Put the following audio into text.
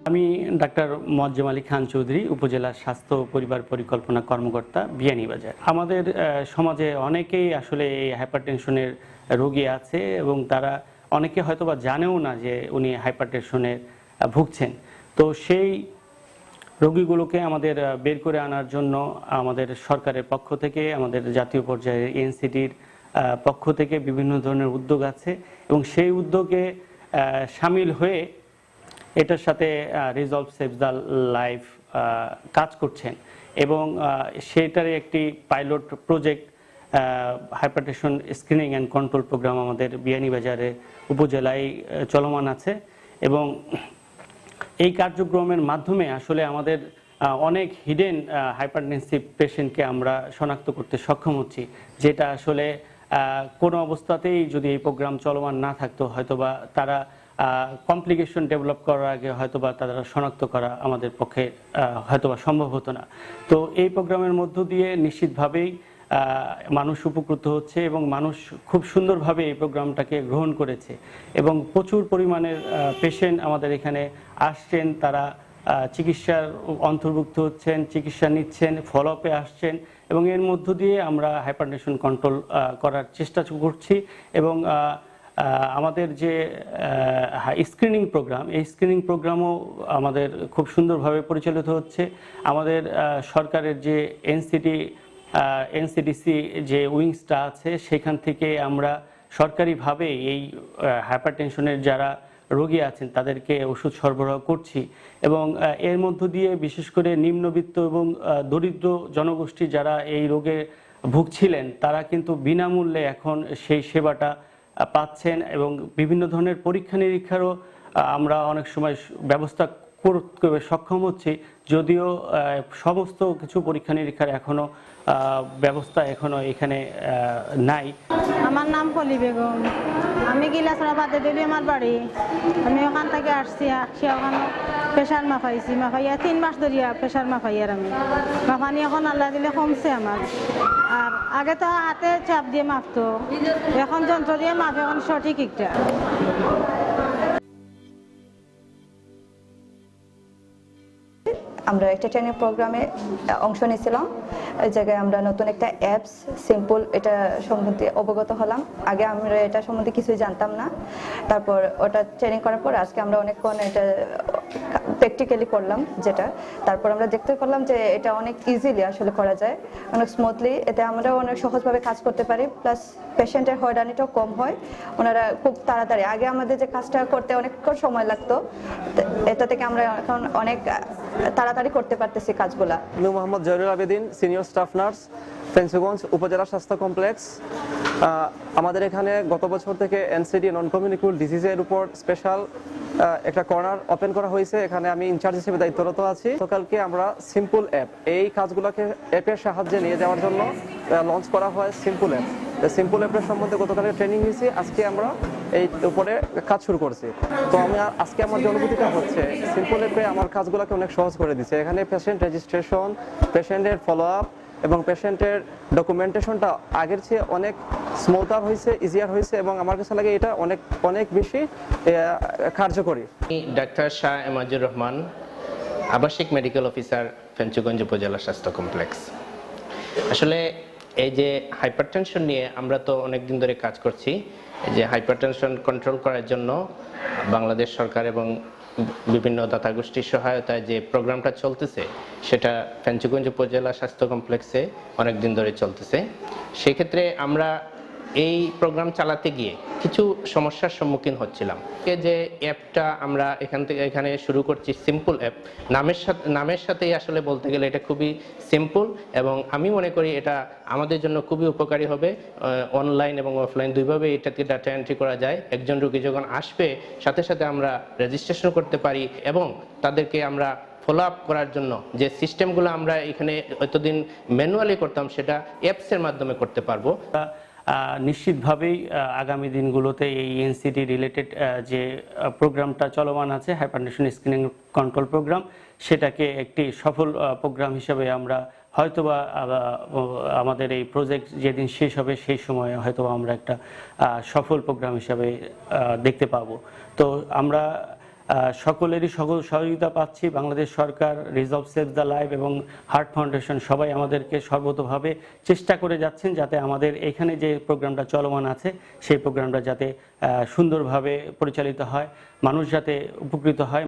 আমি ডাক্তার মোয়াজ্জেম আলী খান চৌধুরী, উপজেলা স্বাস্থ্য ও পরিবার পরিকল্পনা কর্মকর্তা, বিয়ানীবাজার। আমাদের সমাজে অনেকেই আসলে এই হাইপারটেনশনের রোগী আছে এবং তারা অনেকে হয়তোবা জানেও না যে উনি হাইপারটেনশনের ভুগছেন। তো সেই রোগীগুলোকে আমাদের বের করে আনার জন্য আমাদের সরকারের পক্ষ থেকে, আমাদের জাতীয় পর্যায়ে এনসিটির পক্ষ থেকে বিভিন্ন ধরনের উদ্যোগ আছে এবং সেই উদ্যোগে সামিল হয়ে এটার সাথে রিজলভ সেভ দ্য লাইফ কাজ করছেন এবং সেটারই একটি pilot project hypertension screening and control program আমাদের বিয়ানীবাজারে উপজেলায় চলমান আছে এবং এই কার্যক্রমের মাধ্যমে আসলে আমাদের অনেক হিডেন হাইপারটেনসিভ পেশেন্টকে আমরা শনাক্ত করতে সক্ষম হচ্ছি, যেটা আসলে কোনো অবস্থাতেই যদি এই প্রোগ্রাম চলমান না থাকতো হয়তোবা তারা কমপ্লিকেশন ডেভেলপ করার আগে হয়তোবা তারা শনাক্ত করা আমাদের পক্ষে হয়তোবা সম্ভব হতো না। তো এই প্রোগ্রামের মধ্য দিয়ে নিশ্চিতভাবেই মানুষ উপকৃত হচ্ছে এবং মানুষ খুব সুন্দরভাবে এই প্রোগ্রামটাকে গ্রহণ করেছে এবং প্রচুর পরিমাণের পেশেন্ট আমাদের এখানে আসছেন, তারা চিকিৎসার অন্তর্ভুক্ত হচ্ছেন, চিকিৎসা নিচ্ছেন, ফলো আপে আসছেন এবং এর মধ্য দিয়ে আমরা হাইপারটেনশন কন্ট্রোল করার চেষ্টা করছি এবং আমাদের যে স্ক্রিনিং প্রোগ্রাম, এই স্ক্রিনিং প্রোগ্রামও আমাদের খুব সুন্দরভাবে পরিচালিত হচ্ছে। আমাদের সরকারের যে এনসিডিসি যে উইংসটা আছে সেখান থেকে আমরা সরকারিভাবে এই হাইপারটেনশনের যারা রোগী আছেন তাদেরকে ওষুধ সরবরাহ করছি এবং এর মধ্য দিয়ে বিশেষ করে নিম্নবিত্ত এবং দরিদ্র জনগোষ্ঠী যারা এই রোগে ভুগছিলেন তারা কিন্তু বিনামূল্যে এখন সেই সেবাটা পাচ্ছেন এবং বিভিন্ন ধরনের পরীক্ষা নিরীক্ষারও আমরা অনেক সময় ব্যবস্থা করতে সক্ষম হচ্ছি, যদিও সমস্ত কিছু পরীক্ষা নিরীক্ষার এখনও ব্যবস্থা এখনও এখানে নাই। আমার নাম পলি বেগম, আমি গিলাসরা বাদে দিলি আমার বাড়ি। আমি ওখান থেকে আসছি ওখানে প্রেশার মাফাইয়া 3 মাস ধরিয়া প্রেশার মাফাইয়ার আমি মাফানি এখন আল্লাহ দিলে কমছে আমার। আর আগে তো হাতে চাপ দিয়ে মাপতো, এখন যন্ত্র দিয়ে মাপে, এখন সঠিক একটা। আমরা একটা ট্রেনিং প্রোগ্রামে অংশ নিয়েছিলাম। এই জায়গায় আমরা নতুন একটা অ্যাপস সিম্পল এটা সম্বন্ধে অবগত হলাম। আগে আমরা এটা সম্বন্ধে কিছুই জানতাম না। তারপর ওটা ট্রেনিং করার পর আজকে আমরা অনেকক্ষণ এটা প্র্যাকটিক্যালি করলাম যেটা। তারপর আমরা দেখতে পারলাম যে এটা অনেক ইজিলি আসলে করা যায়, অনেক স্মুথলি। এতে আমরা অনেক সহজভাবে কাজ করতে পারি, প্লাস পেশেন্টের হয়রানিটাও কম হয়। ওনারা খুব তাড়াতাড়ি, আগে আমাদের যে কাজটা করতে অনেকক্ষণ সময় লাগতো, এটা থেকে আমরা এখন অনেক তাড়াতাড়ি করতে পারতেছি কাজগুলা। আমি Mohammad Zainul Abedin, senior staff nurse, Fenchuganj উপজেলা স্বাস্থ্য কমপ্লেক্স। আমাদের এখানে গত বছর থেকে এনসিডি নন কমিউনিকেবল ডিজিজের উপর স্পেশাল একটা কর্নার ওপেন করা হয়েছে। এখানে আমি ইনচার্জ হিসেবে দায়িত্বরত আছি। গতকালকে আমরা সিম্পল অ্যাপ, এই কাজগুলোকে অ্যাপের সাহায্যে নিয়ে যাওয়ার জন্য লঞ্চ করা হয় সিম্পল অ্যাপ। সিম্পল অ্যাপের সম্বন্ধে গতকালকে ট্রেনিং নিয়েছি, আজকে আমরা এই উপরে কাজ শুরু করছি। তো আমি আজকে আমার যে অনুভূতিটা হচ্ছে, সিম্পল অ্যাপে আমার কাজগুলোকে অনেক সহজ করে দিচ্ছে। এখানে পেশেন্ট রেজিস্ট্রেশন, পেশেন্টের ফলো আপ এবং পেশেন্টের ডকুমেন্টেশনটা আগের চেয়ে অনেক স্মুথার হয়েছে, ইজিয়ার হয়েছে এবং আমার কাছে লাগে এটা অনেক অনেক বেশি কার্যকরী। ডাক্তার শাহ এমাজুর রহমান, আবাসিক মেডিকেল অফিসার, ফেঞ্চুগঞ্জ উপজেলা স্বাস্থ্য কমপ্লেক্স। আসলে এই যে হাইপারটেনশন নিয়ে আমরা তো অনেক দিন ধরে কাজ করছি। এই যে হাইপারটেনশন কন্ট্রোল করার জন্য বাংলাদেশ সরকার এবং বিভিন্ন দাতা গোষ্ঠীর সহায়তায় যে প্রোগ্রামটা চলতেছে সেটা ফেঞ্চুগঞ্জ উপজেলা স্বাস্থ্য কমপ্লেক্সে অনেক দিন ধরে চলতেছে। সেক্ষেত্রে আমরা এই প্রোগ্রাম চালাতে গিয়ে কিছু সমস্যার সম্মুখীন হচ্ছিলাম। যে অ্যাপটা আমরা এখানে শুরু করছি সিম্পল অ্যাপ, নামের সাথেই আসলে বলতে গেলে এটা খুবই সিম্পল এবং আমি মনে করি এটা আমাদের জন্য খুবই উপকারী হবে। অনলাইন এবং অফলাইন দুইভাবে এটাতে ডাটা এন্ট্রি করা যায়। একজন রোগী যখন আসবে সাথে সাথে আমরা রেজিস্ট্রেশন করতে পারি এবং তাদেরকে আমরা ফলো আপ করার জন্য যে সিস্টেমগুলো আমরা এখানে এতদিন ম্যানুয়ালি করতাম সেটা অ্যাপসের মাধ্যমে করতে পারবো। নিশ্চিতভাবেই আগামী দিনগুলোতে এই এনসিডি রিলেটেড যে প্রোগ্রামটা চলমান আছে, হাইপারটেনশন স্ক্রিনিং কন্ট্রোল প্রোগ্রাম, সেটাকে একটি সফল প্রোগ্রাম হিসেবে আমরা হয়তোবা আমাদের এই প্রজেক্ট যেদিন শেষ হবে সেই সময়ে হয়তোবা আমরা একটা সফল প্রোগ্রাম হিসাবে দেখতে পাবো। তো আমরা সকলেরই সকল সহযোগিতা পাচ্ছি। বাংলাদেশ সরকার, রিজলভ সেভ দ্য লাইফ এবং হার্ট ফাউন্ডেশন সবাই আমাদেরকে সর্বতোভাবে চেষ্টা করে যাচ্ছেন যাতে আমাদের এখানে যে প্রোগ্রামটা চলমান আছে সেই প্রোগ্রামটা যাতে সুন্দরভাবে পরিচালিত হয়, মানুষ যাতে উপকৃত হয়।